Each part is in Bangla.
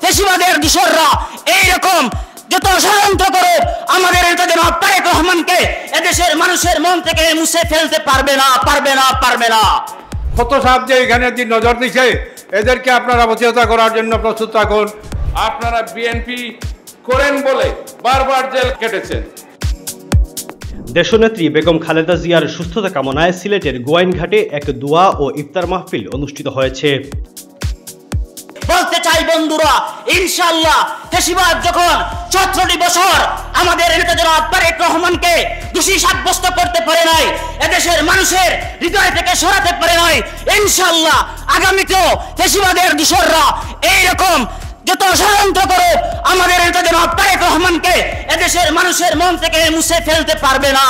ফেসিবাদের দোসররা এইরকম যত ষড়যন্ত্র করে আমাদের নেতা জনাব তারেক রহমানকে এদেশের মানুষের মন থেকে মুছে ফেলতে পারবে না। কত সাহেব যে এখানে নজর দিছে, এদেরকে আপনারা অবচেতন করার জন্য প্রস্তুত থাকুন। আপনারা বিএনপি করেন বলে বারবার জেল কেটেছেন। দেশনেত্রী বেগম খালেদা জিয়ার সুস্থতা কামনায় সিলেটের গোয়াইনঘাটে এক দোয়া ও ইফতার মাহফিল অনুষ্ঠিত হয়েছে। বলতে চাই বন্ধুরা, ইনশাআল্লাহ ফেসিবাদ যখন 17টি বছর আমাদের নেতা জনাব তারেক রহমানকে দোষী সাব্যস্ত করতে পারে নাই, এদেশের মানুষের হৃদয় থেকে সরাতে পারে নাই, ইনশাআল্লাহ আগামীতেও ফেসিবাদের দোসররা এইরকম যত ষড়যন্ত্র করে আমাদের নেতা জনাব তারেক রহমানকে এদেশের মানুষের মন থেকে মুছে ফেলতে পারবে না।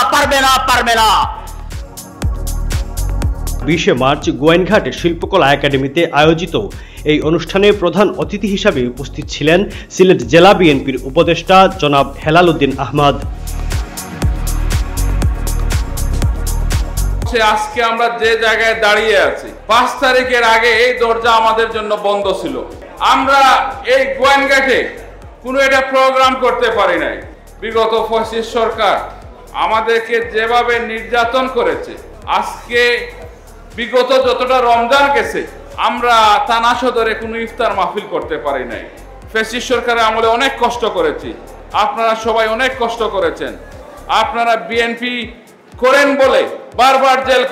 20 মার্চ গোয়াইনঘাট শিল্পকলা একাডেমিতে আয়োজিত এই অনুষ্ঠানে প্রধান অতিথি হিসাবে উপস্থিত ছিলেন সিলেট জেলা বিএনপির উপদেষ্টা জনাব হেলাল উদ্দিন আহমদ। আজকে আমরা যে জায়গায় দাঁড়িয়ে আছি, 5 তারিখের আগে এই দরজা আমাদের জন্য বন্ধ ছিল। আমরা এই গোয়াইনঘাটে কোনো একটা প্রোগ্রাম করতে পারি নাই। বিগত ফ্যাসিস্ট সরকার আমাদেরকে যেভাবে নির্যাতন করেছে, আজকে বিগত যতটা রমজান গেছে আমরা থানা সদরে কোনো ইফতার মাহফিল করতে পারি নাই। ফ্যাসিস্ট সরকারের আমলে অনেক কষ্ট করেছি, আপনারা সবাই অনেক কষ্ট করেছেন। আপনারা বিএনপি করেন বলে বারবার জেল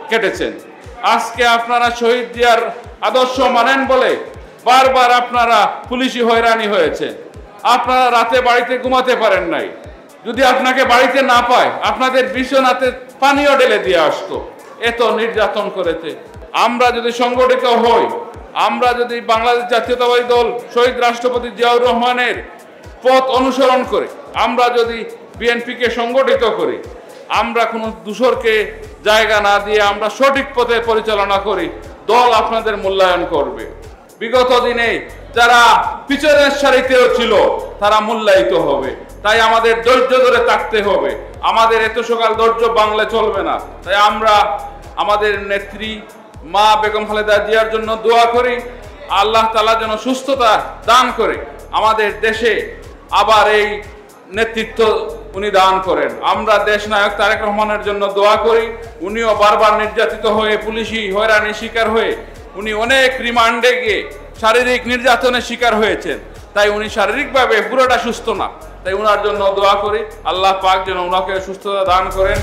কেটেছেন। আজকে আপনারা শহীদ জিয়ার আদর্শ মানেন বলে বারবার আপনারা পুলিশি হয়রানি হয়েছে। আপনারা রাতে বাড়িতে ঘুমাতে পারেন নাই। যদি আপনাকে বাড়িতে না পায়, আপনাদের বিছানাতে পানিও ঢেলে দিয়ে আসতো। এত নির্যাতন করেছে। আমরা যদি সংগঠিত হই, আমরা যদি বাংলাদেশ জাতীয়তাবাদী দল শহীদ রাষ্ট্রপতি জিয়াউর রহমানের পথ অনুসরণ করে আমরা যদি বিএনপিকে সংগঠিত করি, আমরা কোনো দূষরকে জায়গা না দিয়ে আমরা সঠিক পথে পরিচালনা করি, দল আপনাদের মূল্যায়ন করবে। বিগত দিনে যারা পিছনের সারিতেও ছিল তারা মূল্যায়িত হবে। তাই আমাদের ধৈর্য ধরে থাকতে হবে। আমাদের এত সকাল ধৈর্য বাংলা চলবে না। তাই আমরা আমাদের নেত্রী মা বেগম খালেদা জিয়ার জন্য দোয়া করি, আল্লাহ তাআলা যেন সুস্থতা দান করে আমাদের দেশে আবার এই নেতৃত্ব উনি দান করেন। আমরা দেশ নায়ক তারেক রহমানের জন্য দোয়া করি। উনিও বারবার নির্যাতিত হয়ে পুলিশি হয়রানির শিকার হয়ে উনি অনেক রিমান্ডে গিয়ে শারীরিক নির্যাতনের শিকার হয়েছেন। তাই উনি শারীরিকভাবে পুরোটা সুস্থ না। তাই উনার জন্য দোয়া করি, আল্লাহ পাক যেন উনাকে সুস্থতা দান করেন।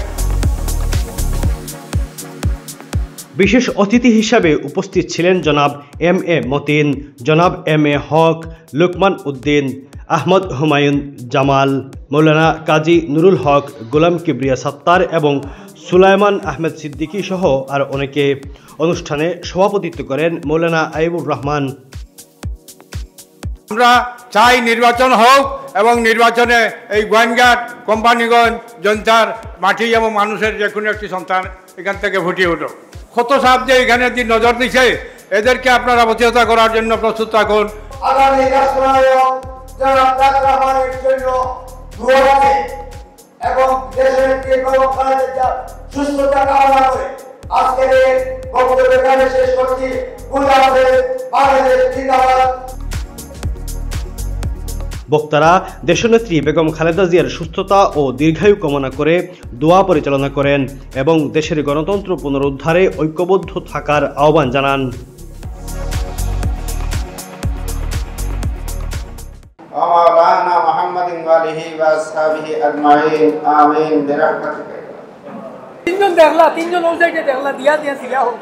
বিশেষ অতিথি হিসাবে উপস্থিত ছিলেন জনাব এম.এ. মতিন, জনাব এম.এ. হক, লোকমান উদ্দিন, আহমদ হুমায়ুন জামাল, মৌলানা কাজী নুরুল হক, গোলাম কিবরিয়া সত্তার এবং সুলাইমান আহমেদ সিদ্দিকী সহ আর অনেকে। অনুষ্ঠানে সভাপতিত্ব করেন মৌলানা আইবুর রহমান। আমরা চাই নির্বাচন হোক এবং নির্বাচনে এই গোয়াইনঘাট, কোম্পানিগঞ্জ, জঞ্চার মাটি এবং মানুষের যে কোনো একটি সন্তান এখান থেকে ফুটিয়ে উঠুক। কত সাহেব যে এখানে নজর দিছে, এদেরকে আপনারা অবচেতন করার জন্য প্রস্তুত থাকুন। আগামী রাষ্ট্রনায়ক জনাব তারেক রহমানের জন্য দোয়া করে এবং দেশের সুস্থতা কামনা করে আজকের এই বক্তব্য এখানে শেষ করছি। বাংলাদেশ জিন্দাবাদ। বক্তারা দেশনেত্রী বেগম খালেদা জিয়ার সুস্থতা ও দীর্ঘায়ু কামনা করে দোয়া পরিচালনা করেন এবং দেশের গণতন্ত্র পুনরুদ্ধারে ঐক্যবদ্ধ থাকার আহ্বান জানান। তিনজন দেখলা, তিনজন ওই সাইডে দেখলা, দিয়া দিয়া সিলা হোক।